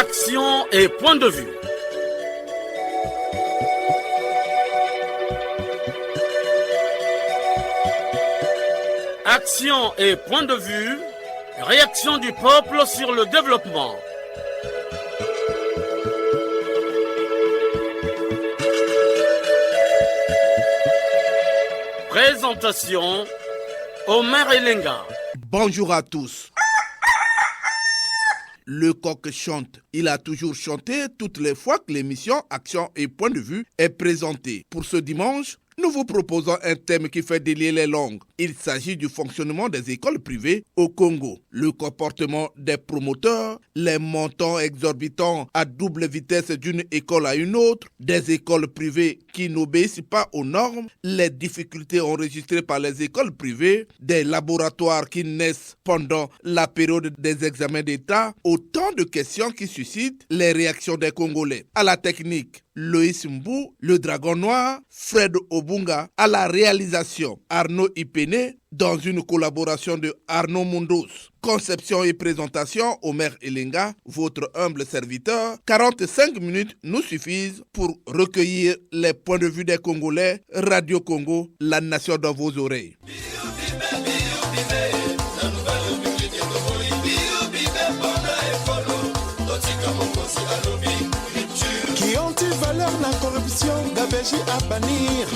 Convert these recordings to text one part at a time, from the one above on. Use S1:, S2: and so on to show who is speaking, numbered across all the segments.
S1: Action et point de vue. Action et point de vue, réaction du peuple sur le développement. Présentation, Omer Elenga.
S2: Bonjour à tous. Le coq chante. Il a toujours chanté toutes les fois que l'émission Action et point de vue est présentée. Pour ce dimanche, nous vous proposons un thème qui fait délier les langues. Il s'agit du fonctionnement des écoles privées au Congo. Le comportement des promoteurs, les montants exorbitants à double vitesse d'une école à une autre, des écoles privées qui n'obéissent pas aux normes, les difficultés enregistrées par les écoles privées, des laboratoires qui naissent pendant la période des examens d'État, autant de questions qui suscitent les réactions des Congolais. À la technique, Loïs Mbou, le dragon noir, Fred Obunga, à la réalisation, Arnaud Ipene, dans une collaboration de Arnaud Mundos. Conception et présentation, Omer Elenga, votre humble serviteur. 45 minutes nous suffisent pour recueillir les points de vue des Congolais. Radio Congo, la nation dans vos oreilles.
S3: Qui ont-ils valeur la corruption d'Abéji à bannir?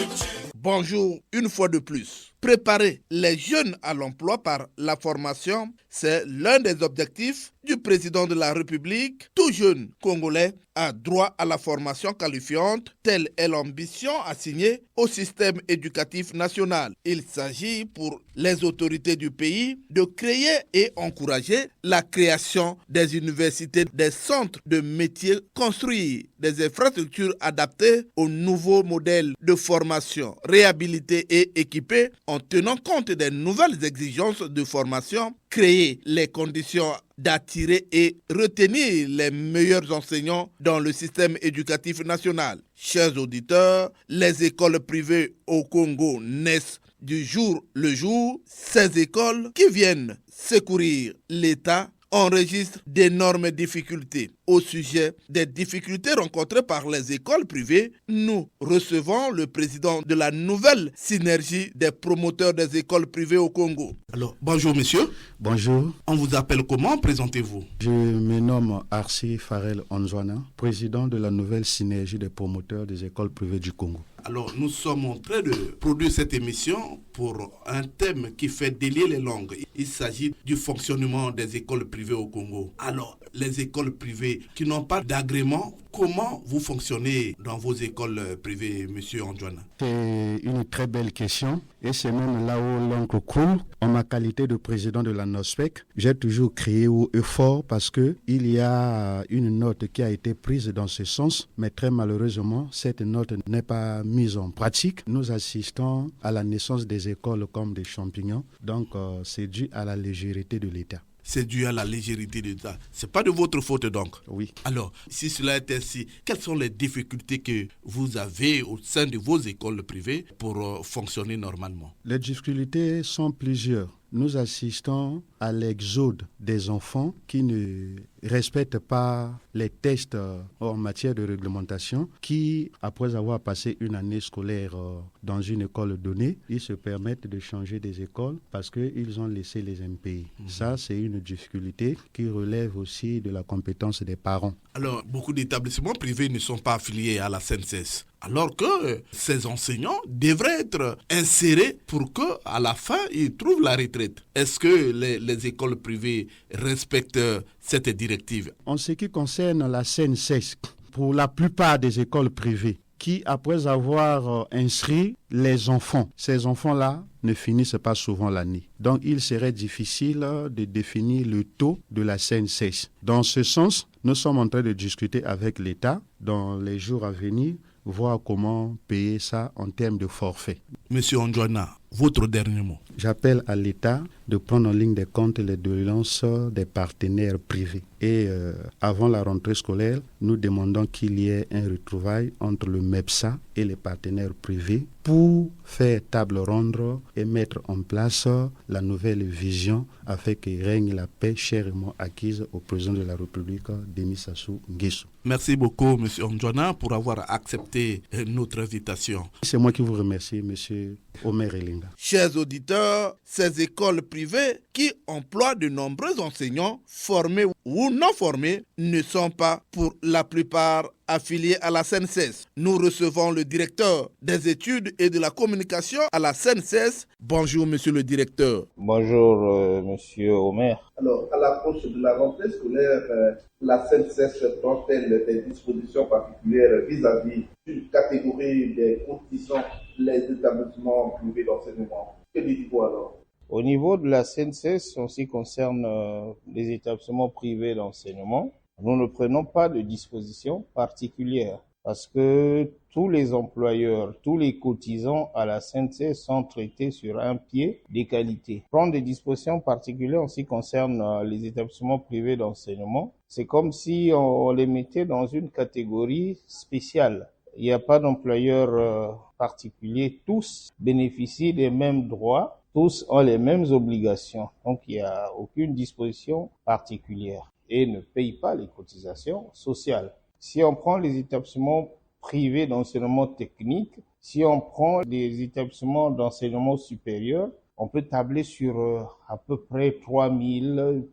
S2: Bonjour, une fois de plus. Préparer les jeunes à l'emploi par la formation, c'est l'un des objectifs du président de la République. Tout jeune Congolais a droit à la formation qualifiante. Telle est l'ambition assignée au système éducatif national. Il s'agit pour les autorités du pays de créer et encourager la création des universités, des centres de métiers, construire des infrastructures adaptées aux nouveaux modèles de formation, réhabiliter et équiper en tenant compte des nouvelles exigences de formation, créer les conditions d'attirer et retenir les meilleurs enseignants dans le système éducatif national. Chers auditeurs, les écoles privées au Congo naissent du jour le jour. Ces écoles qui viennent secourir l'État enregistrent d'énormes difficultés. Au sujet des difficultés rencontrées par les écoles privées, nous recevons le président de la nouvelle synergie des promoteurs des écoles privées au Congo. Alors, bonjour monsieur.
S4: Bonjour.
S2: On vous appelle comment? Présentez-vous.
S4: Je me nomme Arsi Farel Onzwana, président de la nouvelle synergie des promoteurs des écoles privées du Congo.
S2: Alors, nous sommes en train de produire cette émission pour un thème qui fait délier les langues. Il s'agit du fonctionnement des écoles privées au Congo. Alors, les écoles privées qui n'ont pas d'agrément, comment vous fonctionnez dans vos écoles privées, monsieur Onzwana?
S4: C'est une très belle question et c'est même là où l'oncle coule. En ma qualité de président de la NOSPEC, j'ai toujours crié au effort parce qu'il y a une note qui a été prise dans ce sens, mais très malheureusement, cette note n'est pas mise en pratique. Nous assistons à la naissance des écoles comme des champignons, donc c'est dû à la légèreté de l'État.
S2: C'est dû à la légèreté de l'État. Ce n'est pas de votre faute donc.
S4: Oui.
S2: Alors, si cela est ainsi, quelles sont les difficultés que vous avez au sein de vos écoles privées pour fonctionner normalement?
S4: Les difficultés sont plusieurs. Nous assistons à l'exode des enfants qui ne respectent pas les tests en matière de réglementation, qui, après avoir passé une année scolaire dans une école donnée, ils se permettent de changer des écoles parce qu'ils ont laissé les impayés. Ça, c'est une difficulté qui relève aussi de la compétence des parents.
S2: Alors, beaucoup d'établissements privés ne sont pas affiliés à la CNSS, alors que ces enseignants devraient être insérés pour qu'à la fin, ils trouvent la retraite. Est-ce que les écoles privées respectent cette directive?
S4: En ce qui concerne la CNSS, pour la plupart des écoles privées, qui, après avoir inscrit les enfants, ces enfants-là ne finissent pas souvent l'année. Donc, il serait difficile de définir le taux de la CNSS. Dans ce sens, nous sommes en train de discuter avec l'État dans les jours à venir, voir comment payer ça en termes de forfait.
S2: Monsieur Onzwana, votre dernier mot.
S4: J'appelle à l'État de prendre en ligne de compte les doléances des partenaires privés. Et avant la rentrée scolaire, nous demandons qu'il y ait un retrouvaille entre le MEPSA et les partenaires privés pour faire table ronde et mettre en place la nouvelle vision afin que règne la paix chèrement acquise au président de la République, Denis Sassou Nguesso.
S2: Merci beaucoup, M. Ondjouana, pour avoir accepté notre invitation.
S4: C'est moi qui vous remercie, M. Omer Elinga.
S2: Chers auditeurs, ces écoles privées qui emploient de nombreux enseignants, formés ou non formés, ne sont pas pour la plupart affiliés à la CNSS. Nous recevons le directeur des études et de la communication à la CNSS. Bonjour, monsieur le directeur.
S5: Bonjour, monsieur Omer.
S2: Alors, à l'approche de la rentrée scolaire, la CNSS prend-elle des dispositions particulières vis-à-vis d'une catégorie des cotisants, les établissements privés d'enseignement? Que dites-vous alors?
S5: Au niveau de la CNSS, en ce qui concerne les établissements privés d'enseignement, nous ne prenons pas de dispositions particulières parce que tous les employeurs, tous les cotisants à la CNSS sont traités sur un pied d'égalité. Prendre des dispositions particulières en ce qui concerne les établissements privés d'enseignement, c'est comme si on les mettait dans une catégorie spéciale. Il n'y a pas d'employeur particulier, tous bénéficient des mêmes droits, tous ont les mêmes obligations, donc il n'y a aucune disposition particulière et ne payent pas les cotisations sociales. Si on prend les établissements privés d'enseignement technique, si on prend les établissements d'enseignement supérieur, on peut tabler sur à peu près 3000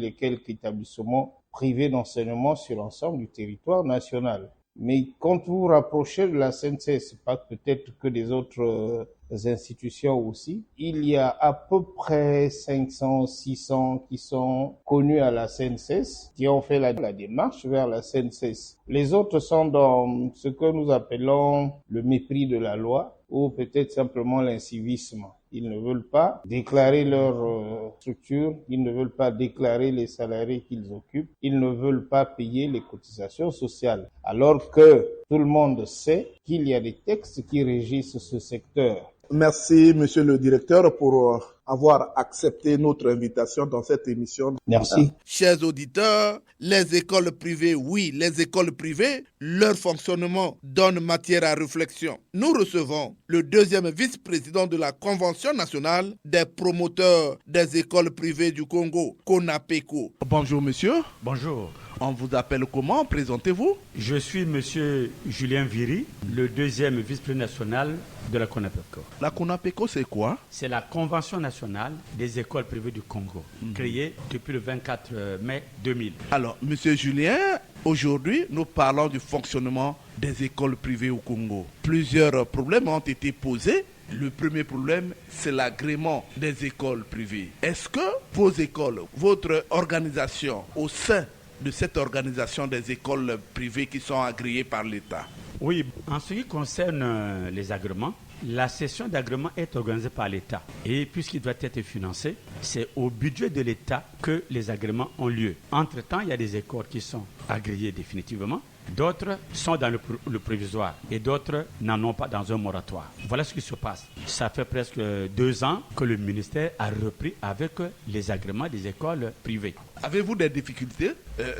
S5: et quelques établissements privés d'enseignement sur l'ensemble du territoire national. Mais quand vous vous rapprochez de la CNSS, pas peut-être que des autres institutions aussi, il y a à peu près 500, 600 qui sont connus à la CNSS, qui ont fait la démarche vers la CNSS. Les autres sont dans ce que nous appelons le mépris de la loi ou peut-être simplement l'incivisme. Ils ne veulent pas déclarer leur structure, ils ne veulent pas déclarer les salariés qu'ils occupent, ils ne veulent pas payer les cotisations sociales. Alors que tout le monde sait qu'il y a des textes qui régissent ce secteur.
S2: Merci, monsieur le directeur, pour avoir accepté notre invitation dans cette émission.
S5: Merci.
S2: Chers auditeurs, les écoles privées, oui, les écoles privées, leur fonctionnement donne matière à réflexion. Nous recevons le deuxième vice-président de la Convention nationale des promoteurs des écoles privées du Congo, CONAPECO. Bonjour, monsieur.
S6: Bonjour.
S2: On vous appelle comment? Présentez-vous.
S6: Je suis monsieur Julien Viry, le deuxième vice-président national de la CONAPECO.
S2: La CONAPECO, c'est quoi?
S6: C'est la Convention nationale des écoles privées du Congo, créée depuis le 24 mai 2000.
S2: Alors, monsieur Julien, aujourd'hui, nous parlons du fonctionnement des écoles privées au Congo. Plusieurs problèmes ont été posés. Le premier problème, c'est l'agrément des écoles privées. Est-ce que vos écoles, votre organisation au sein de cette organisation des écoles privées qui sont agréées par l'État?
S6: Oui, en ce qui concerne les agréments, la session d'agrément est organisée par l'État. Et puisqu'il doit être financé, c'est au budget de l'État que les agréments ont lieu. Entre-temps, il y a des écoles qui sont agréées définitivement. D'autres sont dans le provisoire et d'autres n'en ont pas dans un moratoire. Voilà ce qui se passe. Ça fait presque 2 ans que le ministère a repris avec les agréments des écoles privées.
S2: Avez-vous des difficultés?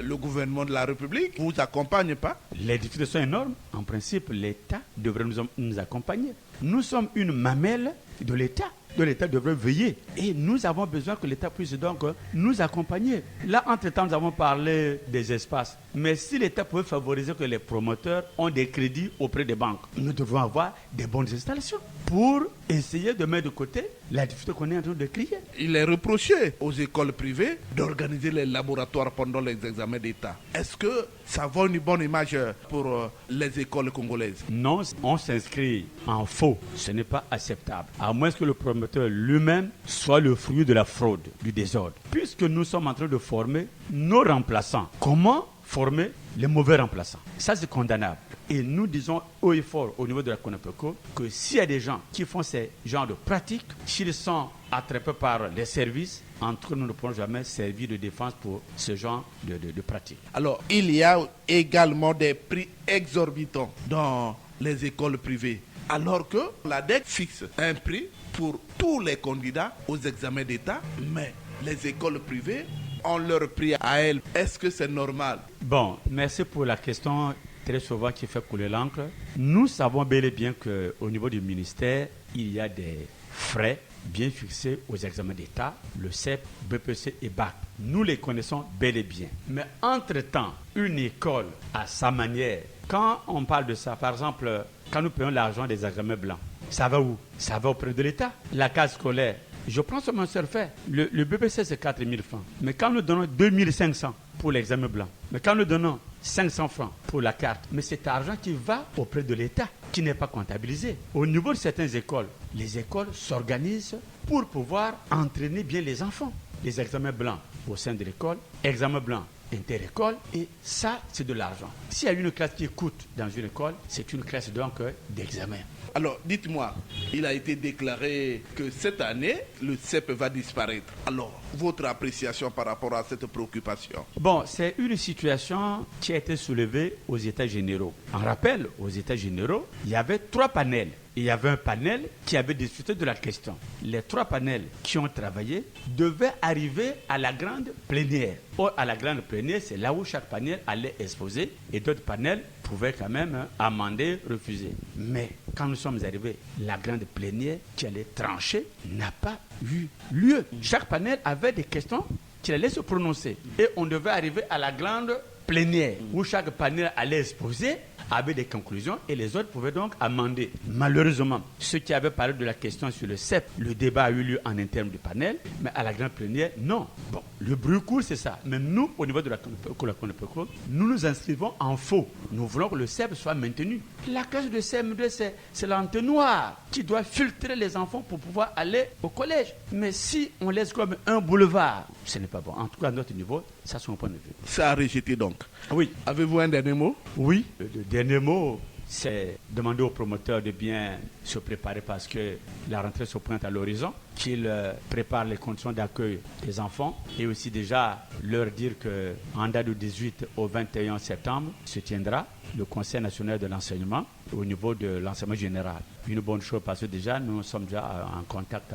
S2: Le gouvernement de la République ne vous accompagne pas?
S6: Les difficultés sont énormes. En principe, l'État devrait nous accompagner. Nous sommes une mamelle de l'État. L'État devrait veiller. Et nous avons besoin que l'État puisse donc nous accompagner. Là, entre-temps, nous avons parlé des espaces. Mais si l'État pouvait favoriser que les promoteurs ont des crédits auprès des banques, nous devons avoir des bonnes installations pour essayer de mettre de côté la difficulté qu'on est en train de créer.
S2: Il est reproché aux écoles privées d'organiser les laboratoires pendant les examens d'État. Est-ce que ça vaut une bonne image pour les écoles congolaises?
S6: Non, on s'inscrit en faux. Ce n'est pas acceptable. À moins que le promoteur lui-même soit le fruit de la fraude, du désordre. Puisque nous sommes en train de former nos remplaçants. Comment former les mauvais remplaçants? Ça, c'est condamnable. Et nous disons haut et fort au niveau de la CONAPECO que s'il y a des gens qui font ces genres de pratiques, s'ils sont attrapés par les services, entre nous ne pourrons jamais servir de défense pour ce genre de pratiques.
S2: Alors, il y a également des prix exorbitants dans les écoles privées, alors que l'ADEC fixe un prix pour tous les candidats aux examens d'État, mais les écoles privées ont leur prix à elles. Est-ce que c'est normal?
S6: Bon, merci pour la question très souvent qui fait couler l'encre. Nous savons bel et bien qu'au niveau du ministère, il y a des frais bien fixés aux examens d'État, le CEP, BPC et BAC. Nous les connaissons bel et bien. Mais entre-temps, une école, à sa manière, quand on parle de ça, par exemple, quand nous payons l'argent des examens blancs, ça va où? Ça va auprès de l'État. La case scolaire, je prends ce mon fait. Le BPC, c'est 4 000 francs. Mais quand nous donnons 2 500 pour l'examen blanc, mais quand nous donnons 500 francs pour la carte, mais c'est argent qui va auprès de l'État, qui n'est pas comptabilisé. Au niveau de certaines écoles, les écoles s'organisent pour pouvoir entraîner bien les enfants. Les examens blancs au sein de l'école, examen blanc inter-école, et ça, c'est de l'argent. S'il y a une classe qui coûte dans une école, c'est une classe donc d'examen.
S2: Alors, dites-moi, il a été déclaré que cette année, le CEP va disparaître. Alors, votre appréciation par rapport à cette préoccupation?
S6: Bon, c'est une situation qui a été soulevée aux États généraux. En rappel, aux États généraux, il y avait 3 panels. Il y avait un panel qui avait discuté de la question. Les 3 panels qui ont travaillé devaient arriver à la grande plénière. Or, à la grande plénière, c'est là où chaque panel allait exposer et d'autres panels pouvaient quand même amender, refuser. Mais quand nous sommes arrivés, la grande plénière qui allait trancher n'a pas eu lieu. Chaque panel avait des questions qu'il allait se prononcer. Et on devait arriver à la grande plénière où chaque panel allait exposer avait des conclusions et les autres pouvaient donc amender. Malheureusement, ceux qui avaient parlé de la question sur le CEP, le débat a eu lieu en interne du panel, mais à la grande plénière, non. Bon, le bruit court, c'est ça. Mais nous, au niveau de la CONEPECO, nous nous inscrivons en faux. Nous voulons que le CEP soit maintenu. La classe de CM2, c'est l'entonnoir qui doit filtrer les enfants pour pouvoir aller au collège. Mais si on laisse comme un boulevard, ce n'est pas bon. En tout cas, à notre niveau, ça c'est mon point de vue.
S2: Ça a rejeté donc.
S6: Oui.
S2: Avez-vous un dernier mot?
S6: Oui. Le dernier mot, c'est demander aux promoteurs de bien se préparer parce que la rentrée se pointe à l'horizon, qu'ils préparent les conditions d'accueil des enfants et aussi déjà leur dire qu'en date du 18 au 21 septembre se tiendra le Conseil national de l'enseignement au niveau de l'enseignement général. Une bonne chose parce que déjà nous sommes déjà en contact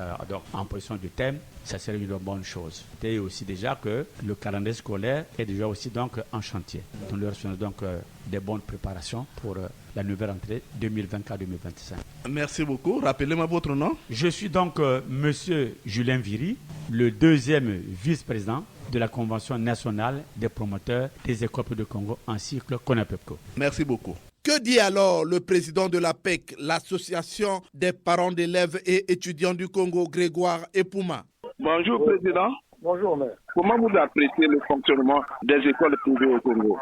S6: en position de thème, ça serait une bonne chose. Et aussi déjà que le calendrier scolaire est déjà aussi donc en chantier. Nous leur faisons donc des bonnes préparations pour la nouvelle rentrée 2024-2025.
S2: Merci beaucoup. Rappelez-moi votre nom.
S6: Je suis donc Monsieur Julien Viry, le 2e vice-président de la Convention nationale des promoteurs des écoles de Congo en cycle CONEPECO.
S2: Merci beaucoup. Que dit alors le président de l'APEC, l'association des parents d'élèves et étudiants du Congo, Grégoire Epouma?
S7: Bonjour Président.
S8: Bonjour maire.
S7: Comment vous appréciez le fonctionnement des écoles privées au Congo?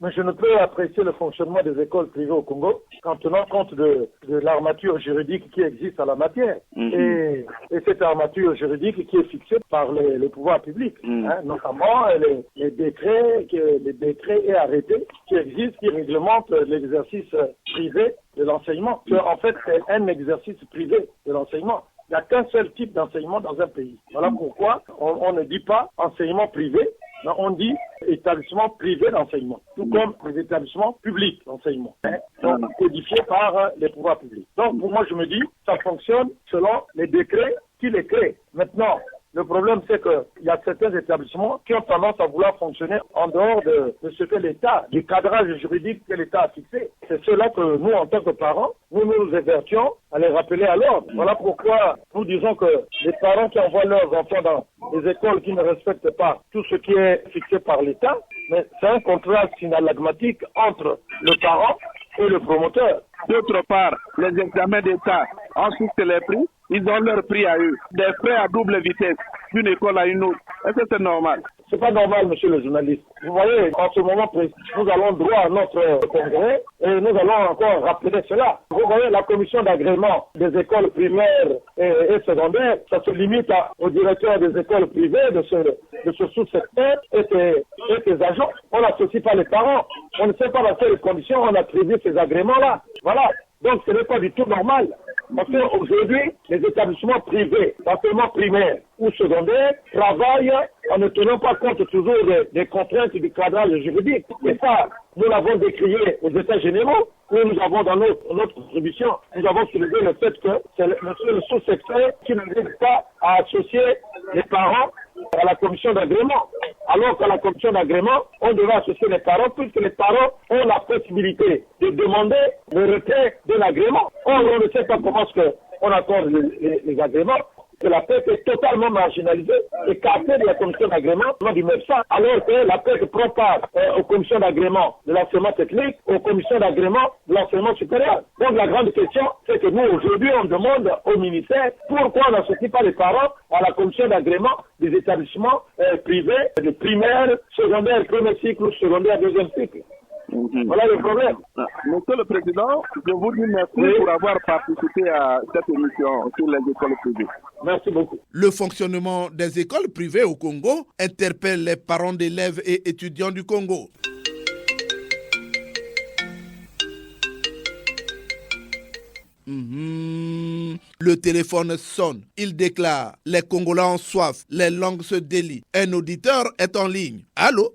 S8: Mais je ne peux apprécier le fonctionnement des écoles privées au Congo qu'en tenant compte de l'armature juridique qui existe en la matière. Et cette armature juridique qui est fixée par les pouvoirs publics, notamment les décrets et arrêtés qui existent, qui réglementent l'exercice privé de l'enseignement. En fait, c'est un exercice privé de l'enseignement. Il n'y a qu'un seul type d'enseignement dans un pays. Voilà pourquoi on ne dit pas enseignement privé, mais on dit établissement privé d'enseignement, tout comme les établissements publics d'enseignement, donc codifiés par les pouvoirs publics. Donc pour moi, je me dis, ça fonctionne selon les décrets qui les créent. Maintenant, le problème, c'est qu'il y a certains établissements qui ont tendance à vouloir fonctionner en dehors de ce que l'État, du cadrage juridique que l'État a fixé. C'est cela que nous, en tant que parents, nous nous évertions à les rappeler à l'ordre. Voilà pourquoi nous disons que les parents qui envoient leurs enfants dans des écoles qui ne respectent pas tout ce qui est fixé par l'État, mais c'est un contraste synalagmatique entre le parent et le promoteur.
S7: D'autre part, les examens d'État ont fixé les prix. Ils ont leur prix à eux. Des frais à double vitesse d'une école à une autre. Est-ce que c'est normal?
S8: C'est pas normal, monsieur le journaliste. Vous voyez, en ce moment précis, nous allons droit à notre congrès et nous allons encore rappeler cela. Vous voyez, la commission d'agrément des écoles primaires et secondaires, ça se limite au directeur des écoles privées de ce sous-secteur et ses agents. On n'associe pas les parents. On ne sait pas dans quelles conditions on attribue ces agréments-là. Voilà. Donc ce n'est pas du tout normal. Parce qu'aujourd'hui, les établissements privés, d'enseignement primaire ou secondaire, travaillent en ne tenant pas compte toujours des contraintes du cadrage juridique. Et ça, nous l'avons décrié aux États généraux, où nous avons dans notre contribution, nous avons soulevé le fait que c'est le sous-secteur qui n'arrive pas à associer les parents à la commission d'agrément. alors qu'à la commission d'agrément, on devait associer les parents, puisque les parents ont la possibilité de demander le retrait de l'agrément. Or, on ne sait pas comment est-ce qu'on accorde les agréments, que la PEC est totalement marginalisée, écartée de la commission d'agrément du MEPSA, alors que la PEC prend part aux commissions d'agrément de l'enseignement technique, aux commissions d'agrément de l'enseignement supérieur. Donc la grande question, c'est que nous, aujourd'hui, on demande au ministère pourquoi on n'associe pas les parents à la commission d'agrément des établissements privés de primaire, secondaire, premier cycle ou secondaire, deuxième cycle. Voilà le problème.
S7: Monsieur le Président, je vous dis merci pour avoir participé à cette émission sur les écoles privées.
S8: Merci beaucoup.
S2: Le fonctionnement des écoles privées au Congo interpelle les parents d'élèves et étudiants du Congo. Le téléphone sonne. Il déclare: les Congolais ont soif, les langues se délient. Un auditeur est en ligne. Allô?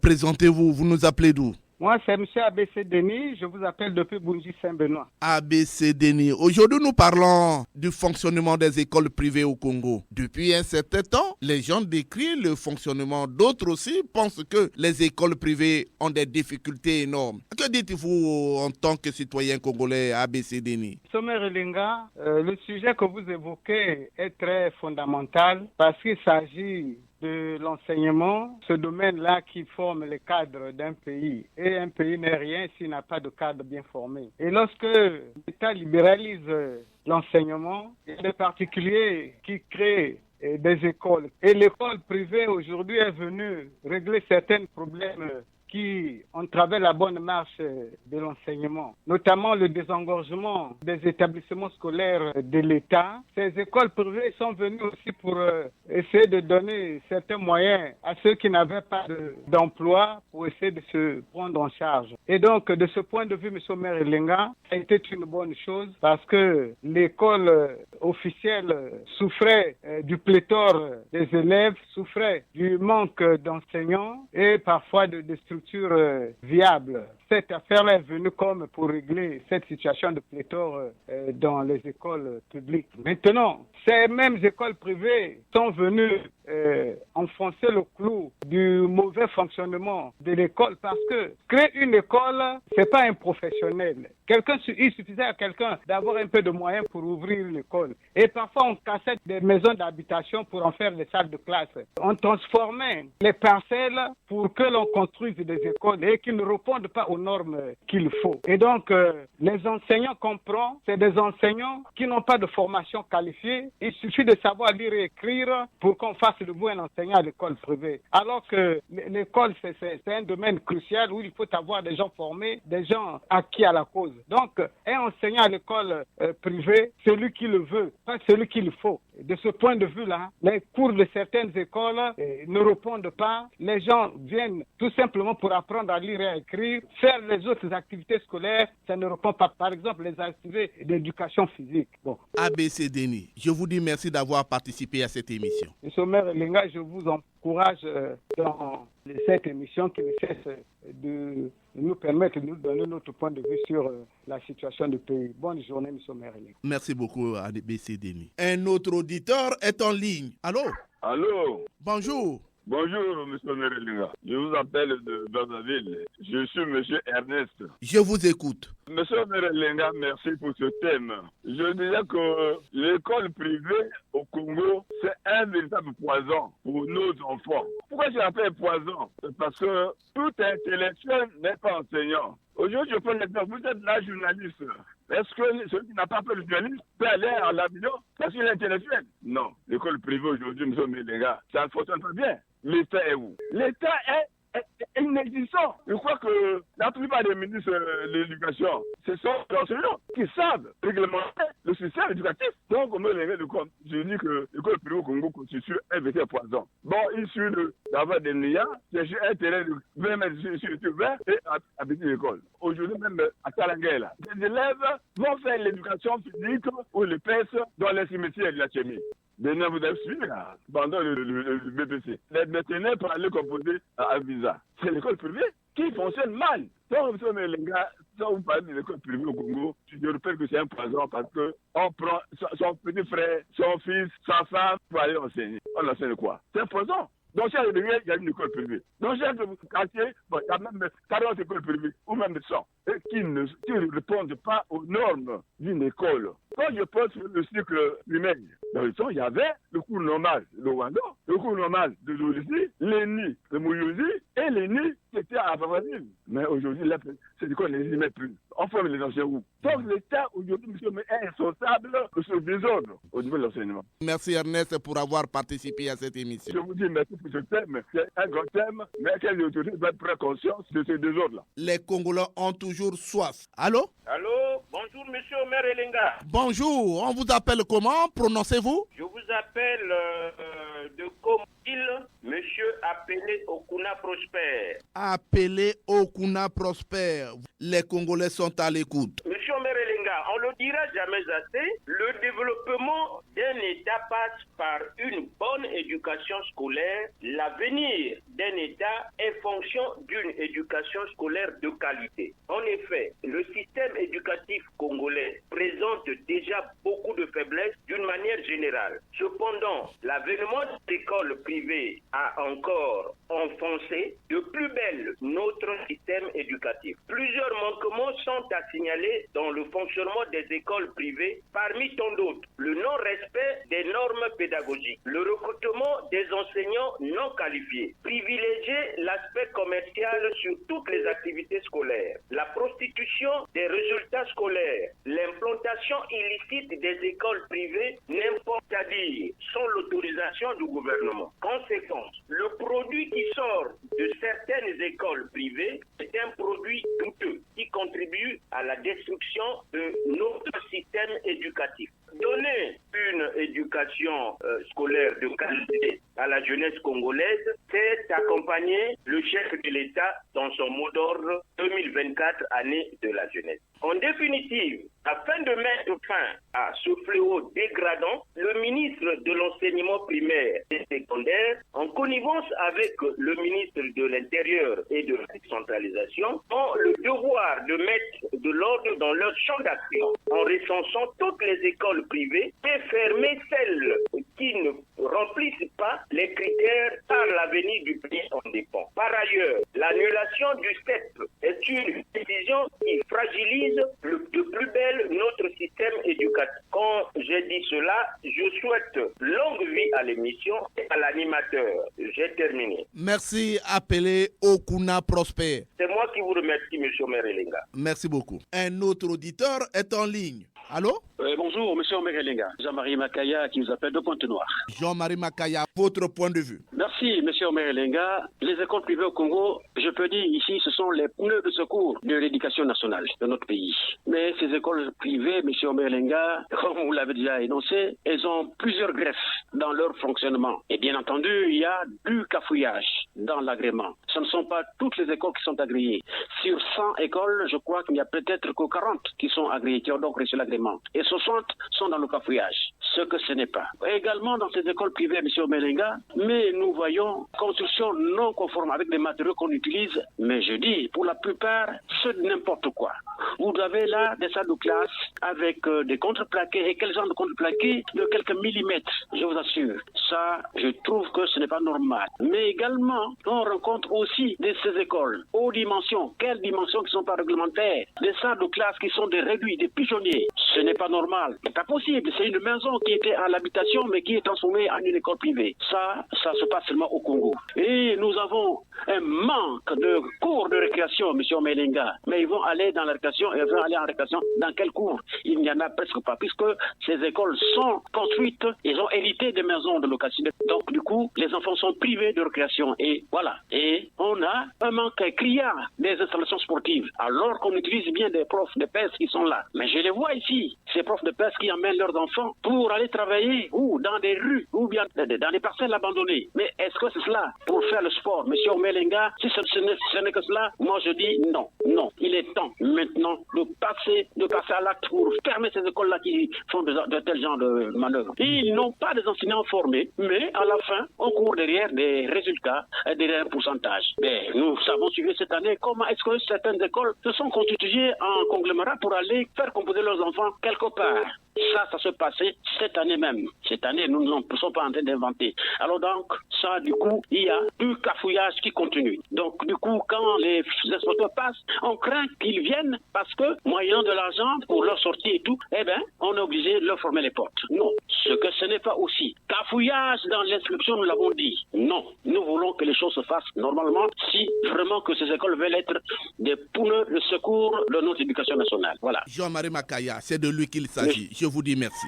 S2: Présentez-vous, vous nous appelez d'où?
S9: Moi, c'est M. ABC Denis, je vous appelle depuis Bunji-Saint-Benoît.
S2: ABC Denis, aujourd'hui nous parlons du fonctionnement des écoles privées au Congo. Depuis un certain temps, les gens décrivent le fonctionnement. D'autres aussi pensent que les écoles privées ont des difficultés énormes. Que dites-vous en tant que citoyen congolais ABC Denis?
S9: Sommet Relinga, le sujet que vous évoquez est très fondamental parce qu'il s'agit de l'enseignement, ce domaine-là qui forme le cadre d'un pays. Et un pays n'est rien s'il n'a pas de cadre bien formé. Et lorsque l'État libéralise l'enseignement, il y a des particuliers qui créent des écoles. Et l'école privée aujourd'hui est venue régler certains problèmes qui entravaient la bonne marche de l'enseignement, notamment le désengorgement des établissements scolaires de l'État. Ces écoles privées sont venues aussi pour essayer de donner certains moyens à ceux qui n'avaient pas d'emploi pour essayer de se prendre en charge. Et donc, de ce point de vue, M. Maire Elenga, ça a été une bonne chose parce que l'école officielle souffrait du pléthore des élèves, souffrait du manque d'enseignants et parfois de structures viables. Cette affaire-là est venue comme pour régler cette situation de pléthore dans les écoles publiques. Maintenant, ces mêmes écoles privées sont venues enfoncer le clou du mauvais fonctionnement de l'école parce que créer une école, c'est pas un professionnel. Il suffisait à quelqu'un d'avoir un peu de moyens pour ouvrir l'école. Et parfois, on cassait des maisons d'habitation pour en faire des salles de classe. On transformait les parcelles pour que l'on construise des écoles et qui ne répondent pas aux normes qu'il faut. Et donc, les enseignants qu'on prend, c'est des enseignants qui n'ont pas de formation qualifiée. Il suffit de savoir lire et écrire pour qu'on fasse de vous un enseignant à l'école privée. Alors que l'école, c'est un domaine crucial où il faut avoir des gens formés, des gens acquis à la cause. Donc, un enseignant à l'école privée, celui qui le veut, pas celui qu'il faut. De ce point de vue-là, les cours de certaines écoles ne répondent pas. Les gens viennent tout simplement pour apprendre à lire et à écrire. Faire les autres activités scolaires, ça ne répond pas. Par exemple, les activités d'éducation physique. Bon.
S2: ABC Denis, je vous dis merci d'avoir participé à cette émission.
S9: Monsieur Maire Elenga, je vous encourage dans cette émission qui ne cesse de nous permettre de nous donner notre point de vue sur la situation du pays. Bonne journée, M. Maire Elenga.
S2: Merci beaucoup, ABC Denis. Un autre auditeur est en ligne. Allô?
S10: Allô?
S2: Bonjour.
S10: Bonjour, M. Merelinga. Je vous appelle de Brazzaville. Je suis M. Ernest.
S2: Je vous écoute.
S10: M. Merelinga, merci pour ce thème. Je disais que l'école privée au Congo, c'est un véritable poison pour nos enfants. Pourquoi je l'appelle poison? Parce que tout intellectuel n'est pas enseignant. Aujourd'hui, je prends l'exemple. Vous êtes là journaliste. Est-ce que celui qui n'a pas fait le journalisme peut aller à l'avion parce qu'il est intellectuel? Non. L'école privée aujourd'hui, M. Merelinga, ça ne fonctionne pas bien. L'État est où? L'État est inexistant. Je crois que la plupart des ministres de l'éducation, ce sont les enseignants qui savent réglementer le système éducatif. Donc, je dis que l'école privée au Congo constitue un véritable poison. Bon, il suffit d'avoir des milliards, chercher un terrain de 20 mètres sur 20 et habiter l'école. Aujourd'hui, même à Talangela, les élèves vont faire l'éducation physique ou le PS dans les cimetières de la chimie. Maintenant, vous avez suivi pendant le BPC. Les médecins pour aller composer à visa. C'est l'école privée qui fonctionne mal. Donc, les gars, quand vous parlez de l'école privée au Congo, je rappelle que c'est un poison parce qu'on prend son petit frère, son fils, sa femme pour aller enseigner. On enseigne quoi? C'est un poison. Dans chaque rivière, il y a une école privée. Dans chaque quartier, il y a même 40 écoles privées, ou même 100, et qui ne répondent pas aux normes d'une école. Quand je pense sur le cycle primaire, dans le temps, il y avait le cours normal de Wando, le cours normal de Louisi, l'ENI de Mouyouzi et l'ENI qui était à Favadine. Mais aujourd'hui, cette école n'existe même plus. On forme les anciens groupes. Donc l'État aujourd'hui, monsieur, est responsable de ce désordre au niveau de l'enseignement.
S2: Merci Ernest pour avoir participé à cette émission.
S10: Je vous dis merci pour ce thème. C'est un grand thème, mais quelles autorités doivent prendre conscience de ce désordre-là.
S2: Les Congolais ont toujours soif. Allô?
S11: Allô? Bonjour, monsieur Omer Elenga.
S2: Bonjour, on vous appelle comment? Prononcez-vous?
S11: Je vous appelle de Comil, monsieur appelé Okuna Prosper.
S2: Appelé Okuna Prosper. Les Congolais sont à l'écoute.
S11: Monsieur Omer Elenga, on le dira jamais assez, le développement d'un État passe par une bonne éducation scolaire. L'avenir d'un État est fonction d'une éducation scolaire de qualité. En effet, le système éducatif congolais présente déjà beaucoup de faiblesses d'une manière générale. Cependant, l'avènement des écoles privées a encore enfoncé de plus belle notre système éducatif. Plusieurs manquements sont à signaler dans le fonctionnement des écoles privées, parmi tant d'autres. Le non-respect des normes pédagogiques, le recrutement des enseignants non qualifiés, privilégier l'aspect commercial sur toutes les activités scolaires, la prostitution des résultats scolaires, l'implantation illicite des écoles privées, n'importe à dire, sans l'autorisation du gouvernement. Conséquence, le produit qui sort de certaines écoles privées est un produit douteux qui contribue à la destruction de notre système éducatif. Donner une éducation scolaire de qualité à la jeunesse congolaise, c'est accompagner le chef de l'État dans son mot d'ordre 2024, année de la jeunesse. En définitive, afin de mettre fin à ce fléau dégradant, le ministre de l'enseignement primaire et secondaire, en connivence avec le ministre de l'Intérieur et de la décentralisation, ont le devoir de mettre de l'ordre dans leur champ d'action en recensant toutes les écoles privées et fermer celles qui ne remplissent pas les critères car l'avenir du pays en dépend. Par ailleurs, l'annulation du CEP est une décision qui fragilise de plus belle notre système éducatif. Quand j'ai dit cela, je souhaite longue vie à l'émission et à l'animateur. J'ai terminé.
S2: Merci, appelé Okuna Prosper.
S11: C'est moi qui vous remercie, monsieur Omer Elenga.
S2: Merci beaucoup. Un autre auditeur est en ligne. Allô?
S12: Bonjour, monsieur Omer Elenga. Jean-Marie Makaya qui nous appelle de Pointe-Noire.
S2: Jean-Marie Makaya, votre point de vue.
S12: Merci, monsieur Omer Elenga. Les écoles privées au Congo, je peux dire ici, ce sont les pneus de secours de l'éducation nationale de notre pays. Mais ces écoles privées, monsieur Omer Elenga, comme vous l'avez déjà énoncé, elles ont plusieurs greffes dans leur fonctionnement. Et bien entendu, il y a du cafouillage dans l'agrément. Ce ne sont pas toutes les écoles qui sont agréées. Sur 100 écoles, je crois qu'il n'y a peut-être que 40 qui sont agréées, qui ont donc reçu l'agrément. Et 60 sont dans le cafouillage, ce que ce n'est pas. Également dans ces écoles privées, M. Omelenga, mais nous voyons construction non conforme avec des matériaux qu'on utilise, mais je dis, pour la plupart, c'est n'importe quoi. Vous avez là des salles de classe avec des contreplaqués, et quel genre de contreplaqués? De quelques millimètres, je vous assure. Ça, je trouve que ce n'est pas normal. Mais également, on rencontre aussi de ces écoles, aux dimensions, quelles dimensions qui ne sont pas réglementaires, des salles de classe qui sont des réduits, des pigeonniers. Ce n'est pas normal. C'est pas possible. C'est une maison qui était à l'habitation, mais qui est transformée en une école privée. Ça se passe seulement au Congo. Et nous avons un manque de cours de récréation, M. Omelenga. Mais ils vont aller dans la récréation et ils vont aller en récréation. Dans quel cours? Il n'y en a presque pas, puisque ces écoles sont construites, ils ont hérité des maisons de location. Donc, du coup, les enfants sont privés de récréation. Et voilà. Et on a un manque criard des installations sportives. Alors qu'on utilise bien des profs de PES qui sont là. Mais je les vois ici, ces profs de PES qui emmènent leurs enfants pour aller travailler ou dans des rues ou bien dans des parcelles abandonnées. Mais est-ce que c'est cela pour faire le sport? Monsieur Omelenga, si ce n'est que cela, moi je dis non. Non, il est temps maintenant de passer à l'acte pour fermer ces écoles-là qui font de tels genres de manœuvres. Ils n'ont pas des enseignants formés, mais à la fin, on court derrière des résultats et derrière un pourcentage. Mais nous avons suivi cette année comment est-ce que certaines écoles se sont constituées en conglomérat pour aller faire composer leurs enfants quelque part. Ça se passait cette année même. Cette année, nous ne sommes pas en train d'inventer. Alors donc, ça, du coup, il y a du cafouillage qui continue. Donc, du coup, quand les exportateurs passent, on craint qu'ils viennent parce que, moyennant de l'argent pour leur sortie et tout, eh bien, on est obligé de leur former les portes. Non, ce n'est pas aussi. Cafouillage dans l'inscription, nous l'avons dit. Non, nous voulons que les choses se fassent normalement si vraiment que ces écoles veulent être des poumons de secours de notre éducation nationale. Voilà.
S2: Jean-Marie Makaya, c'est de lui qu'il s'agit. Oui. Je vous dis merci.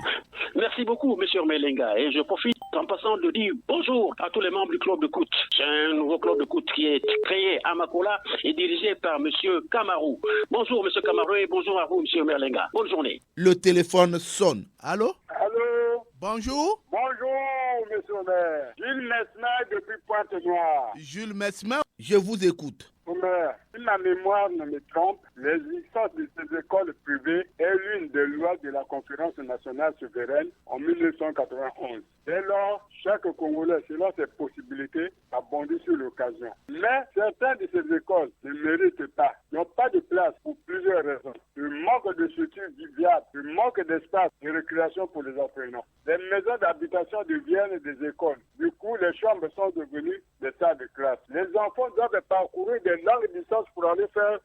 S12: Merci beaucoup, M. Melenga. Et je profite en passant de dire bonjour à tous les membres du club de Kout. C'est un nouveau club de Kout qui est créé à Makola et dirigé par M. Kamarou. Bonjour, M. Kamarou, et bonjour à vous, M. Melenga. Bonne journée.
S2: Le téléphone sonne. Allô?
S13: Allô?
S2: Bonjour.
S13: Bonjour, M. le maire. Jules Mesmer depuis Pointe-Noire.
S2: Jules Mesmer, je vous écoute.
S13: Maire, si ma mémoire ne me trompe, l'existence de ces écoles privées est l'une des lois de la Conférence nationale souveraine en 1991. Dès lors, chaque Congolais, selon ses possibilités, a bondi sur l'occasion. Mais certaines de ces écoles ne méritent pas, n'ont pas de place pour plusieurs raisons. Le manque de structures viables, le manque d'espace de récréation pour les apprenants. Les maisons d'habitation deviennent des écoles. Du coup, les chambres sont devenues des salles de classe. Les enfants doivent parcourir des longues distances pour aller faire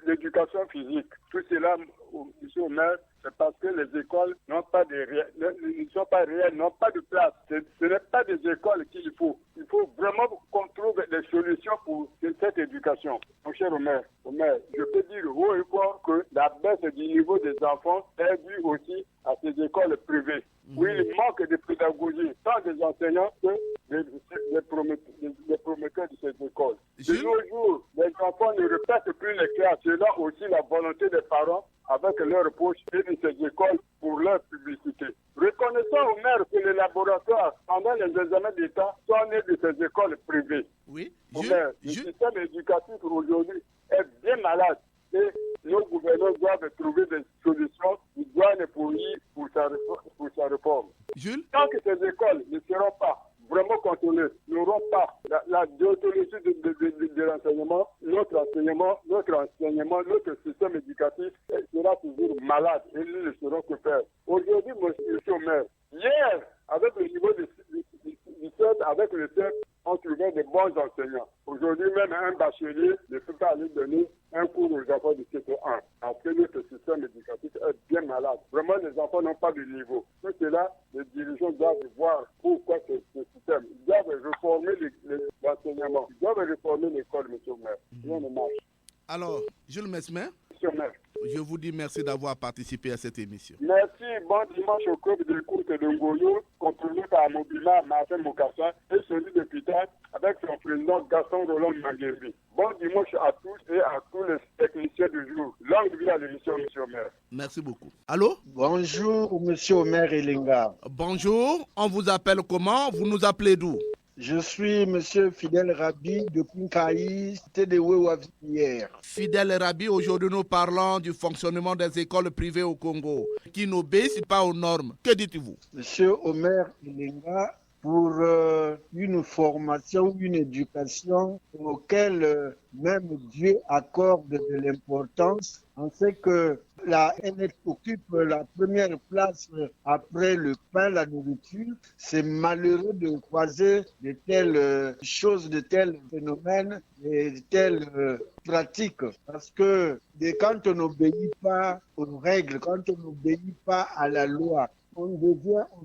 S13: l'éducation physique. Tout cela, monsieur le maire, c'est parce que les écoles n'ont pas ne sont pas réelles, n'ont pas de place. Ce n'est pas des écoles qu'il faut. Il faut vraiment qu'on trouve des solutions pour cette éducation. Mon cher maire, je peux dire haut et fort que la baisse du niveau des enfants est due aussi à ces écoles privées. Oui, il manque de pédagogie, tant des enseignants que des prometteurs de ces écoles. De nos jours, les enfants ne répètent plus les classes. C'est là aussi la volonté des parents avec leur poche et de ces écoles pour leur publicité. Reconnaissons au maire que les laboratoires, pendant les examens d'État, sont nés de ces écoles privées.
S2: Oui.
S13: Le système éducatif aujourd'hui est bien malade et nos gouvernants doivent trouver des solutions idoines pour sa réforme.
S2: Jules?
S13: Tant que ces écoles ne seront pas vraiment contrôlées, n'auront pas la déontologie de l'enseignement, notre système éducatif sera toujours malade et nous ne saurons que faire. Aujourd'hui, monsieur le maire, hier, avec le niveau du CEP, avec le CEP, on trouvait de bons enseignants. Aujourd'hui, même un bachelier ne peut pas aller donner un cours aux enfants du CP1 parce que notre système éducatif est bien malade. Vraiment, les enfants n'ont pas de niveau. Tout cela, les dirigeants doivent voir pourquoi ce système. Ils doivent réformer l'enseignement. Ils doivent réformer l'école, monsieur le maire. Rien ne marche.
S2: Alors, Jules Mesmer,
S13: monsieur le maire,
S2: je vous dis merci d'avoir participé à cette émission.
S13: Merci, bon dimanche au club d'écoute de Ngoyo, contrôlé par Mobila Martin Mokassa et celui de Pita avec son président Gaston Roland Manguembi. Bon dimanche à tous et à tous les techniciens du jour. Longue vie à l'émission, monsieur le maire.
S2: Merci beaucoup. Allô?
S14: Bonjour, monsieur Omer Elenga.
S2: Bonjour, on vous appelle comment? Vous nous appelez d'où?
S14: Je suis monsieur Fidèle Rabi de Punkaï, cité de Wewavilière.
S2: Fidèle Rabi, aujourd'hui nous parlons du fonctionnement des écoles privées au Congo qui n'obéissent pas aux normes. Que dites-vous?
S14: Monsieur Omer Elenga, pour une formation, une éducation auquel même Dieu accorde de l'importance. On sait que la NF occupe la première place après le pain, la nourriture. C'est malheureux de croiser de telles choses, de tels phénomènes et de telles pratiques. Parce que quand on n'obéit pas aux règles, quand on n'obéit pas à la loi, on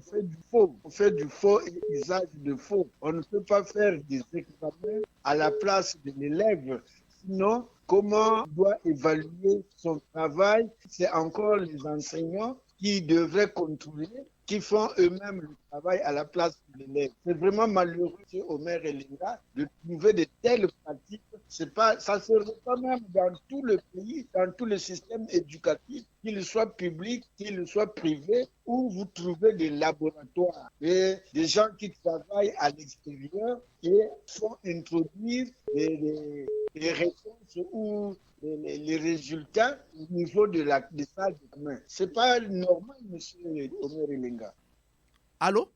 S14: fait du faux. On fait du faux et usage de faux. On ne peut pas faire des examens à la place de l'élève. Sinon, comment on doit évaluer son travail? C'est encore les enseignants qui devraient contrôler, qui font eux-mêmes le travail à la place de l'élève. C'est vraiment malheureux, Omer Elenga, de trouver de telles pratiques. Ça se répand même dans tout le pays, dans tout le système éducatif, qu'il soit public, qu'il soit privé, où vous trouvez des laboratoires et des gens qui travaillent à l'extérieur et font introduire les réponses ou les résultats au niveau de des salles de commun. C'est pas normal, monsieur Omer Elenga.
S2: Allô?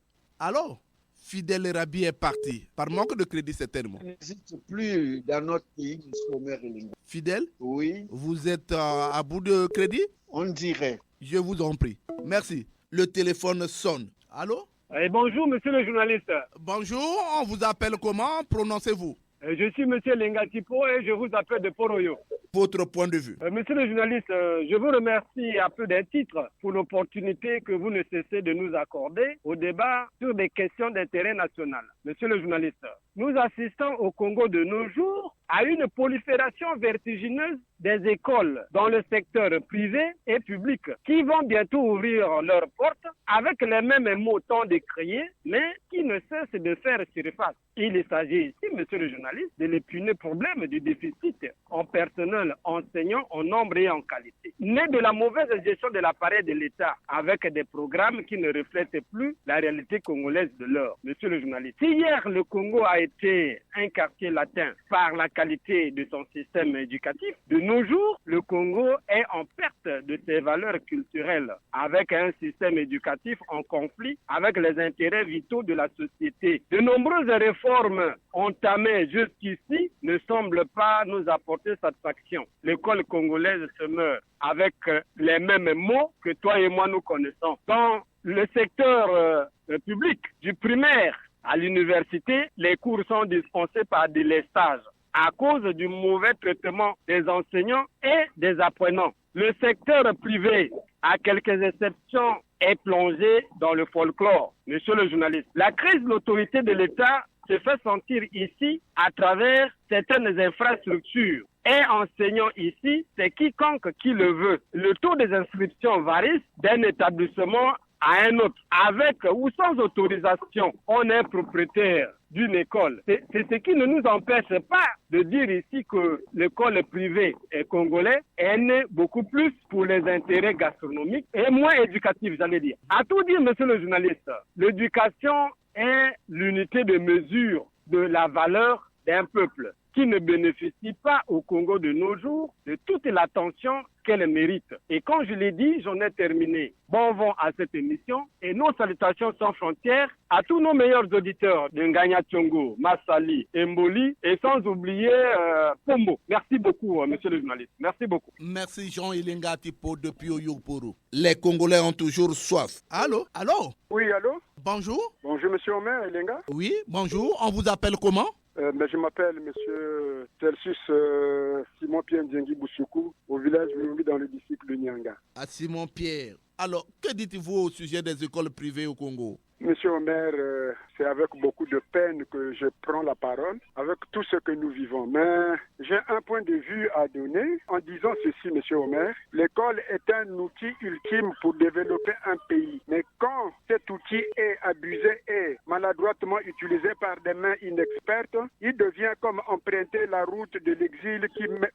S2: Fidèle Rabi est parti. Par manque de crédit, certainement.
S14: Il n'existe plus dans notre pays, monsieur Omer Elenga.
S2: Fidèle?
S14: Oui.
S2: Vous êtes à bout de crédit?
S14: On dirait.
S2: Je vous en prie. Merci. Le téléphone sonne. Allô?
S15: Bonjour, monsieur le journaliste.
S2: Bonjour, on vous appelle comment? Prononcez-vous.
S15: Je suis monsieur Lenga Tipo et je vous appelle de Poroyo.
S2: Votre point de vue.
S15: Monsieur le journaliste, je vous remercie à peu d'un titre pour l'opportunité que vous ne cessez de nous accorder au débat sur des questions d'intérêt national. Monsieur le journaliste, nous assistons au Congo de nos jours à une prolifération vertigineuse des écoles dans le secteur privé et public qui vont bientôt ouvrir leurs portes avec les mêmes mots tant décriés, mais qui ne cessent de faire surface. Il s'agit ici, monsieur le journaliste, de l'épineux problème du déficit en personnel enseignant en nombre et en qualité, né de la mauvaise gestion de l'appareil de l'État avec des programmes qui ne reflètent plus la réalité congolaise de l'heure. Monsieur le journaliste, si hier le Congo a été un quartier latin par la qualité de son système éducatif, de nos jours, le Congo est en perte de ses valeurs culturelles avec un système éducatif en conflit avec les intérêts vitaux de la société. De nombreuses réformes entamées jusqu'ici ne semblent pas nous apporter satisfaction. L'école congolaise se meurt avec les mêmes mots que toi et moi nous connaissons. Dans le secteur public, du primaire à l'université, les cours sont dispensés par des stages à cause du mauvais traitement des enseignants et des apprenants. Le secteur privé, à quelques exceptions, est plongé dans le folklore. Monsieur le journaliste, la crise de l'autorité de l'État se fait sentir ici à travers certaines infrastructures. Et enseignant ici, c'est quiconque qui le veut. Le taux des inscriptions varie d'un établissement à un autre. Avec ou sans autorisation, on est propriétaire d'une école. C'est ce qui ne nous empêche pas de dire ici que l'école privée congolaise est née beaucoup plus pour les intérêts gastronomiques et moins éducatifs, j'allais dire. À tout dire, monsieur le journaliste, l'éducation est l'unité de mesure de la valeur d'un peuple qui ne bénéficie pas au Congo de nos jours de toute l'attention qu'elle mérite. Et quand je l'ai dit, j'en ai terminé. Bon vent à cette émission et nos salutations sans frontières à tous nos meilleurs auditeurs de Nganya Tchongo, Massali, Mboli et sans oublier Pombo. Merci beaucoup, monsieur le journaliste. Merci beaucoup.
S2: Merci Jean Ilinga Tipo depuis Oyoporo. Les Congolais ont toujours soif. Allô? Allô?
S13: Oui, allô?
S2: Bonjour.
S13: Bonjour, monsieur Omer Ilinga.
S2: Oui, bonjour. On vous appelle comment?
S13: Je m'appelle monsieur Celsius Simon Pierre Ndiengi Boussoukou, au village Lumbi dans le district de Nyanga.
S2: À Simon Pierre. Alors, que dites-vous au sujet des écoles privées au Congo?
S13: Monsieur Omer, c'est avec beaucoup de peine que je prends la parole, avec tout ce que nous vivons. Mais j'ai un point de vue à donner en disant ceci, monsieur Omer. L'école est un outil ultime pour développer un pays. Mais quand cet outil est abusé et maladroitement utilisé par des mains inexpertes, il devient comme emprunter la route de l'exil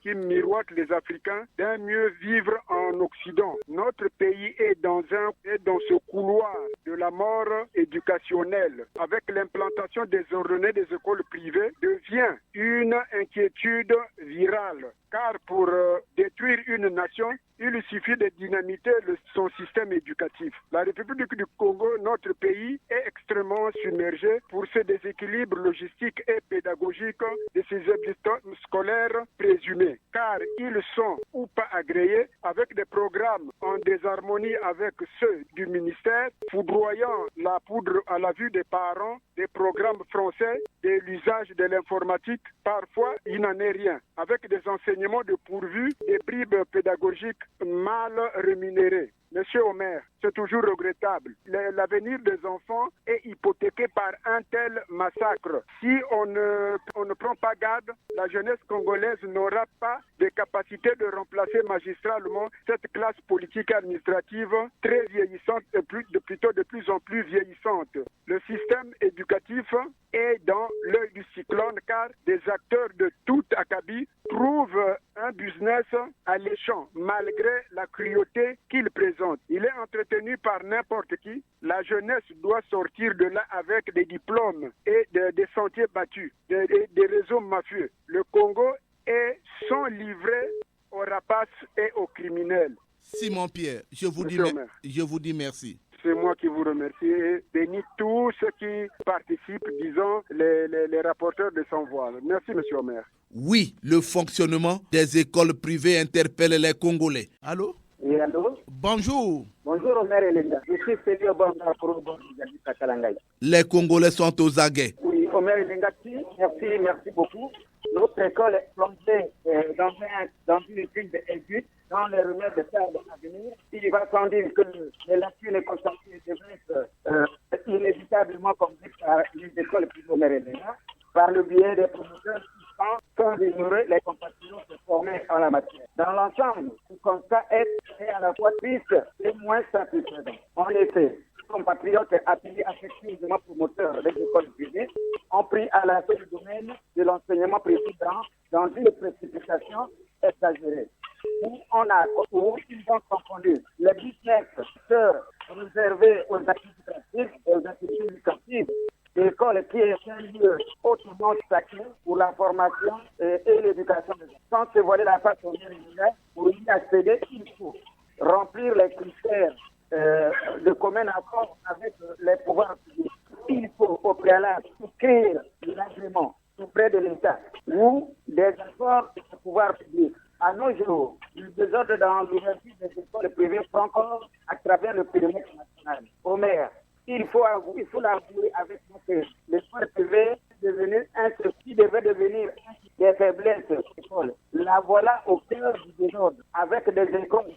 S13: qui miroite les Africains d'un mieux vivre en Occident. Notre pays est dans ce couloir de la mort éducationnelle, avec l'implantation désordonnée des écoles privées, devient une inquiétude virale. Car pour détruire une nation, il suffit de dynamiter son système éducatif. La République du Congo, notre pays, est extrêmement submergé pour ce déséquilibre logistique et pédagogique de ses établissements scolaires présumés. Car ils sont ou pas agréés avec des programmes en désharmonie avec ceux du ministère, foudroyant la poudre à la vue des parents, des programmes français, de l'usage de l'informatique. Parfois, il n'en est rien. Avec des enseignements de pourvu, des bribes pédagogiques mal rémunérées. Monsieur Omer, c'est toujours regrettable. L'avenir des enfants est hypothéqué par un tel massacre. Si on ne prend pas garde, la jeunesse congolaise n'aura pas de capacité de remplacer magistralement cette classe politique et administrative très vieillissante et plutôt de plus en plus vieillissante. Le système éducatif est dans l'œil du cyclone car des acteurs de tout acabit trouvent un business alléchant malgré la cruauté qu'il présente. Il est entretenu par n'importe qui. La jeunesse doit sortir de là avec des diplômes et des sentiers battus, des réseaux mafieux. Le Congo est sans livret aux rapaces et aux criminels.
S2: Simon Pierre, je vous dis merci.
S13: C'est moi qui vous remercie et bénis tous ceux qui participent, disons, les rapporteurs de Sans Voile. Merci, monsieur Omer.
S2: Oui, le fonctionnement des écoles privées interpelle les Congolais. Allô?
S16: Oui, allô?
S2: Bonjour.
S16: Bonjour Omer Elenga. Je suis Félix Obanga pour Kalangaï.
S2: Les Congolais sont aux aguets.
S16: Oui, Omer Elenga, merci beaucoup. Notre école est plongée dans une crise d'études, dans les remèdes de faire à venir. Il va sans dire que les lacunes constatées devraient être inévitablement comblées par les écoles privées Omer Elenga, par le biais des promoteurs sans ignorer les compatriotes formés en la matière. Dans l'ensemble, ce constat est à la fois triste et moins satisfaisant. En effet, les compatriotes appelés affectivement promoteurs des écoles privées ont pris à la tête du domaine de l'enseignement précédent dans une précipitation exagérée. Où ils ont confondu les business réservés aux activités pratiques et aux activités éducatives. L'école qui est un lieu hautement sacré pour la formation et l'éducation des enfants. Sans se voiler la face au bien pour y accéder, il faut remplir les critères de commun accord avec les pouvoirs publics. Il faut au préalable souscrire l'agrément auprès de l'État ou des efforts du pouvoir public. À nos jours, le désordre dans l'ouverture des écoles privées prend encore à travers le périmètre national. Au maire, il faut l'avouer avec nous que l'école privée devait devenir des faiblesses de l'école. La voilà au cœur du désordre, avec des écoles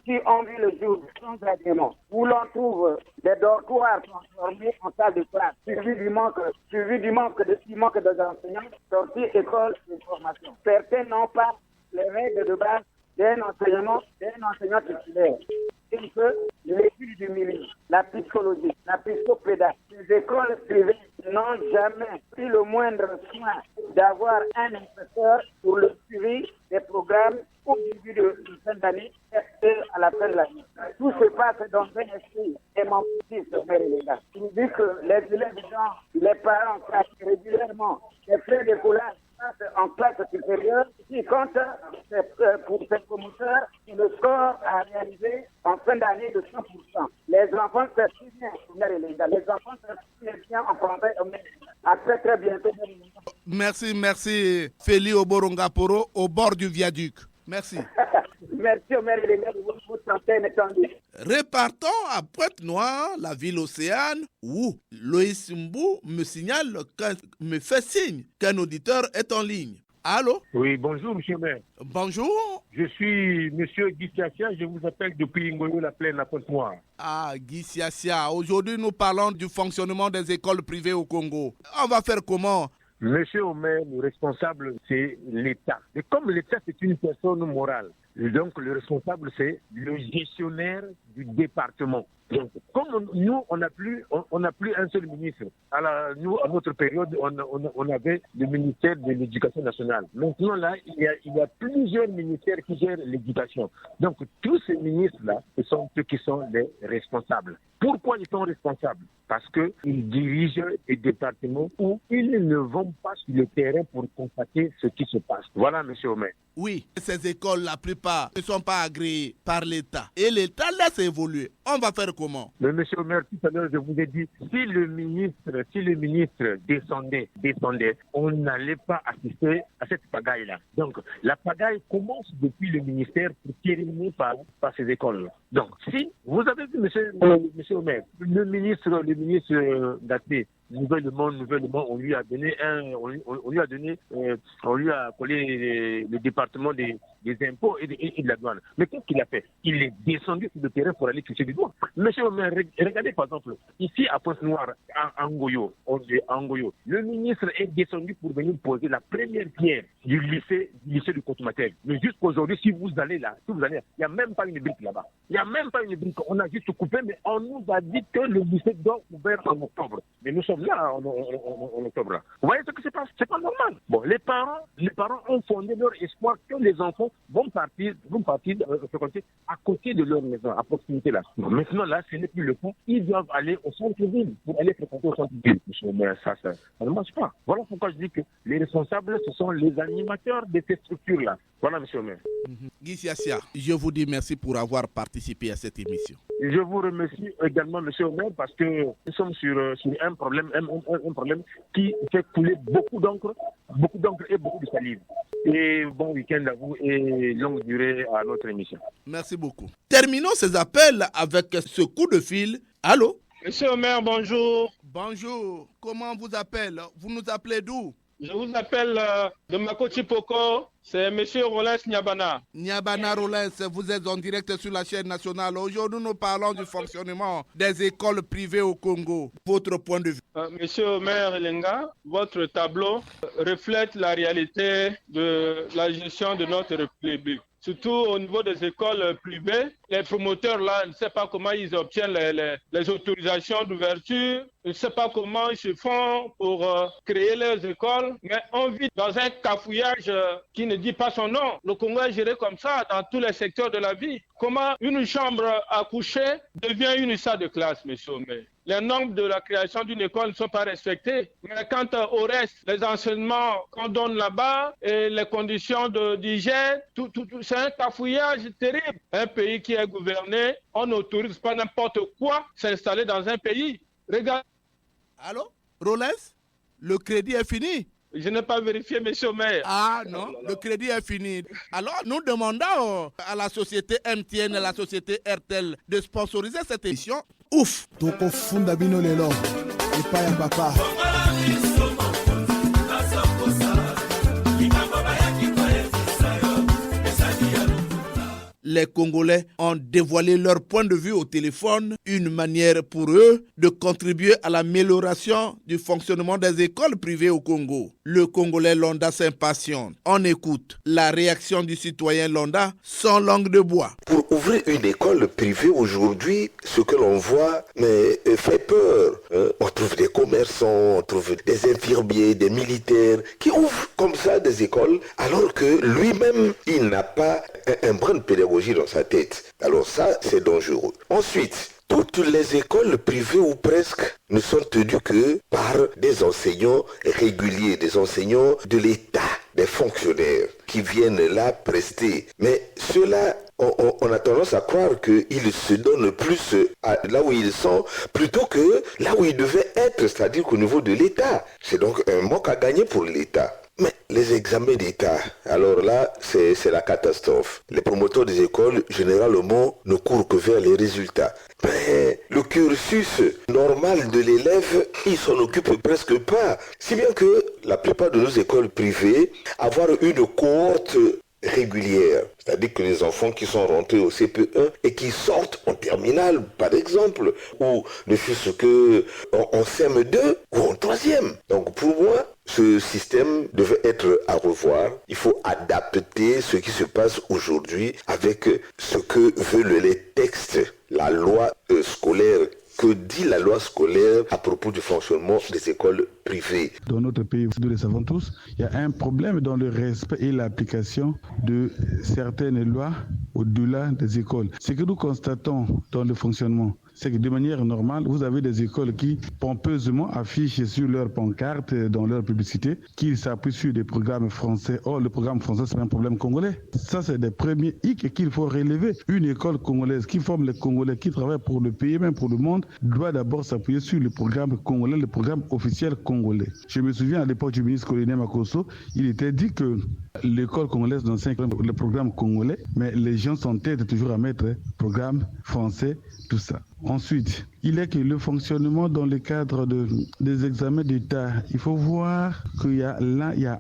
S16: qui ont vu le jour sans agrément, où l'on trouve des dortoirs transformés en salle de classe, suivi du manque des enseignants, sortis école de formation. Certains n'ont pas les règles de base d'un enseignant titulaire. Il peut l'étude du milieu, la psychologie, la psychopédagogie. Les écoles privées n'ont jamais eu le moindre soin d'avoir un inspecteur pour le suivi des programmes au début de fin d'année et à la fin de l'année. Tout se passe dans un esprit émancipatif, Il dit que les élèves, les parents pratiquent régulièrement les frais de collage en classe supérieure, qui compte pour ces promoteurs le score à réaliser en fin d'année de 100%. Les enfants s'expriment bien, les enfants s'expriment bien en français. À très bientôt.
S2: Merci, Félix Oborongaporo, au bord du viaduc. Merci.
S16: Merci, Omer Elenga, de votre antenne étendue.
S2: Repartons à Pointe-Noire, la ville océane, où Loïs Mbou me fait signe qu'un auditeur est en ligne. Allô?
S17: Oui, bonjour, monsieur le maire.
S2: Bonjour.
S17: Je suis monsieur Guy Siassia, je vous appelle depuis Ngoyo, la plaine à Pointe-Noire.
S2: Ah, Guy Siassia, aujourd'hui nous parlons du fonctionnement des écoles privées au Congo. On va faire comment?
S17: Monsieur le maire, le responsable, c'est l'État. Et comme l'État, c'est une personne morale, donc le responsable, c'est le gestionnaire du département. Donc, comme nous, on n'a plus un seul ministre. Nous, à notre période, on avait le ministère de l'Éducation nationale. Maintenant, là, il y a plusieurs ministères qui gèrent l'éducation. Donc, tous ces ministres-là, ce sont ceux qui sont les responsables. Pourquoi ils sont responsables? Parce qu'ils dirigent des départements où ils ne vont pas sur le terrain pour constater ce qui se passe. Voilà, monsieur Omer.
S2: Oui, ces écoles, la plupart, ne sont pas agréées par l'État. Et l'État laisse évoluer. On va faire comment?
S17: Mais monsieur Omer, tout à l'heure, je vous ai dit, si le ministre descendait, on n'allait pas assister à cette pagaille-là. Donc, la pagaille commence depuis le ministère pour terminer par ces écoles-là. Donc, si vous avez vu, monsieur Omer, le ministre Daté, nouvellement, on lui a collé le département des impôts et de la douane. Mais qu'est-ce qu'il a fait? Il est descendu sur le terrain pour aller toucher du doigt. Monsieur Omer, regardez par exemple, ici à Pointe-Noire, à Ngoyo, le ministre est descendu pour venir poser la première pierre du lycée du Cotomatel. Mais jusqu'aujourd'hui, si vous allez là, il n'y a même pas une brique là-bas. Il n'y a même pas une brique. On a juste coupé, mais on nous a dit que le lycée doit ouvrir en octobre. Mais nous sommes là en octobre. Là. Vous voyez ce qui se passe? C'est pas normal. Bon, les parents ont fondé leur espoir que les enfants vont partir à côté de leur maison, à proximité là. Bon, maintenant là, ce n'est plus le cas. Ils doivent aller au centre-ville pour aller fréquenter au centre-ville. Mais ça ne marche pas. Voilà pourquoi je dis que les responsables, ce sont les animateurs de ces structures-là. Voilà, monsieur le maire.
S2: Guy Siassia, je vous dis merci pour avoir participé à cette émission.
S17: Je vous remercie également, monsieur le maire, parce que nous sommes sur un problème qui fait couler beaucoup d'encre et beaucoup de salive. Et bon week-end à vous et longue durée à notre émission.
S2: Merci beaucoup. Terminons ces appels avec ce coup de fil. Allô?
S15: Monsieur Omer, bonjour.
S2: Bonjour. Comment vous appelez? Vous nous appelez d'où?
S15: Je vous appelle de Makochipoko. C'est Monsieur Rollins Nyabana.
S2: Nyabana Rollins, vous êtes en direct sur la chaîne nationale. Aujourd'hui, nous parlons du fonctionnement des écoles privées au Congo. Votre point de vue?
S15: Monsieur Omer Elenga, votre tableau reflète la réalité de la gestion de notre République. Surtout au niveau des écoles privées, les promoteurs là, ne savent pas comment ils obtiennent les autorisations d'ouverture, ne savent pas comment ils se font pour créer leurs écoles, mais on vit dans un cafouillage qui ne dit pas son nom. Le Congo est géré comme ça dans tous les secteurs de la vie. Comment une chambre à coucher devient une salle de classe, monsieur Omer? Les normes de la création d'une école ne sont pas respectées. Mais quant au reste, les enseignements qu'on donne là-bas et les conditions d'hygiène, c'est un cafouillage terrible. Un pays qui est gouverné, on n'autorise pas n'importe quoi s'installer dans un pays. Regarde.
S2: Allô? Rollins? Le crédit est fini?
S15: Je n'ai pas vérifié, monsieur le maire.
S2: Ah non, le crédit est fini. Alors, nous demandons à la société MTN et à la société RTL de sponsoriser cette émission. Ouf!
S3: Toko funda bino lelo. Epa ya papa.
S2: Les Congolais ont dévoilé leur point de vue au téléphone, une manière pour eux de contribuer à l'amélioration du fonctionnement des écoles privées au Congo. Le Congolais Londa s'impatiente. On écoute la réaction du citoyen Londa sans langue de bois.
S18: Pour ouvrir une école privée aujourd'hui, ce que l'on voit fait peur. On trouve des commerçants, on trouve des infirmiers, des militaires qui ouvrent comme ça des écoles alors que lui-même, il n'a pas un brin de pédagogie dans sa tête. Alors ça, c'est dangereux. Ensuite, toutes les écoles privées ou presque ne sont tenues que par des enseignants réguliers, des enseignants de l'État, des fonctionnaires qui viennent là prester. Mais ceux-là, on a tendance à croire qu'ils se donnent plus là où ils sont plutôt que là où ils devaient être, c'est-à-dire qu'au niveau de l'État. C'est donc un manque à gagner pour l'État. Mais les examens d'État, alors là, c'est la catastrophe. Les promoteurs des écoles, généralement, ne courent que vers les résultats. Mais le cursus normal de l'élève, il s'en occupe presque pas. Si bien que la plupart de nos écoles privées, avoir une cohorte régulière, c'est-à-dire que les enfants qui sont rentrés au CP1 et qui sortent en terminale, par exemple, ou ne fût-ce que en CM2 ou en 3e. Donc pour moi, ce système devait être à revoir. Il faut adapter ce qui se passe aujourd'hui avec ce que veulent les textes, la loi scolaire. Que dit la loi scolaire à propos du fonctionnement des écoles privées?
S19: Dans notre pays, nous le savons tous, il y a un problème dans le respect et l'application de certaines lois au-delà des écoles. Ce que nous constatons dans le fonctionnement, c'est que de manière normale, vous avez des écoles qui pompeusement affichent sur leur pancarte, dans leur publicité, qu'ils s'appuient sur des programmes français. Or, le programme français, c'est un problème congolais. Ça, c'est des premiers hic qu'il faut relever. Une école congolaise qui forme les Congolais, qui travaille pour le pays, même pour le monde, doit d'abord s'appuyer sur le programme congolais, le programme officiel congolais. Je me souviens à l'époque du ministre Colonel Makosso, il était dit que l'école congolaise enseigne le programme congolais, mais les gens s'entêtent toujours à mettre programme français, tout ça. Ensuite, il est que le fonctionnement dans le cadre des examens d'État, il faut voir qu'il y a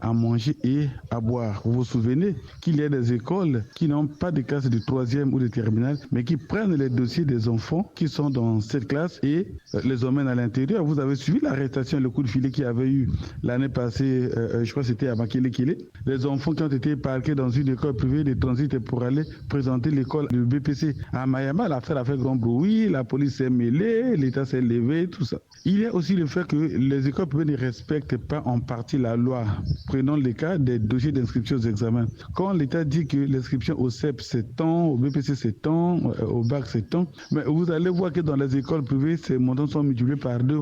S19: à manger et à boire. Vous vous souvenez qu'il y a des écoles qui n'ont pas de classe de 3e ou de terminale, mais qui prennent les dossiers des enfants qui sont dans cette classe et les emmènent à l'intérieur. Vous avez suivi l'arrestation, le coup de filet qu'il y avait eu l'année passée, je crois que c'était à Makele-Kele. Les enfants qui ont été parqués dans une école privée de transit pour aller présenter l'école du BPC à Mayama. L'affaire a fait grand bruit, la police s'est mêlée, l'État s'est levé, tout ça. Il y a aussi le fait que les écoles privées ne respectent pas en partie la loi. Prenons le cas des dossiers d'inscription aux examens. Quand l'État dit que l'inscription au CEP c'est tant, au BPC c'est tant, au BAC c'est tant, mais vous allez voir que dans les écoles privées, ces montants sont multipliés par 2,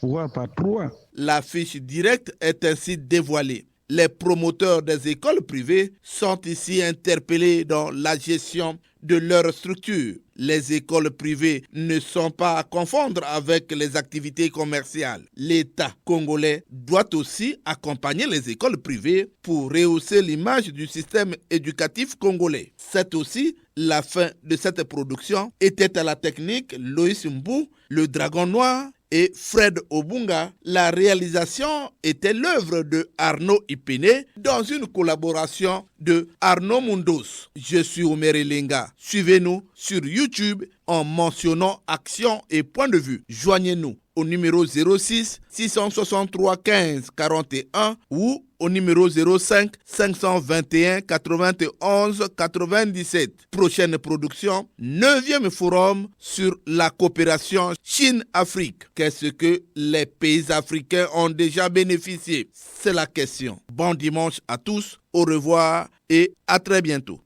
S19: voire par 3.
S2: La fiche directe est ainsi dévoilée. Les promoteurs des écoles privées sont ici interpellés dans la gestion de leur structure. Les écoles privées ne sont pas à confondre avec les activités commerciales. L'État congolais doit aussi accompagner les écoles privées pour rehausser l'image du système éducatif congolais. C'est aussi la fin de cette production. Était à la technique Loïs Mbou, le Dragon Noir et Fred Obunga. La réalisation était l'œuvre de Arnaud Ipene dans une collaboration de Arnaud Mundos. Je suis Omer Elenga. Suivez-nous sur YouTube en mentionnant Action et Point de Vue. Joignez-nous au numéro 06 663 15 41 ou au numéro 05 521 91 97. Prochaine production, 9e forum sur la coopération Chine-Afrique. Qu'est-ce que les pays africains ont déjà bénéficié? C'est la question. Bon dimanche à tous, au revoir et à très bientôt.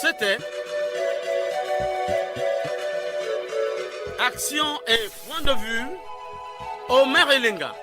S1: C'était Action et Point de Vue, Omer Elenga.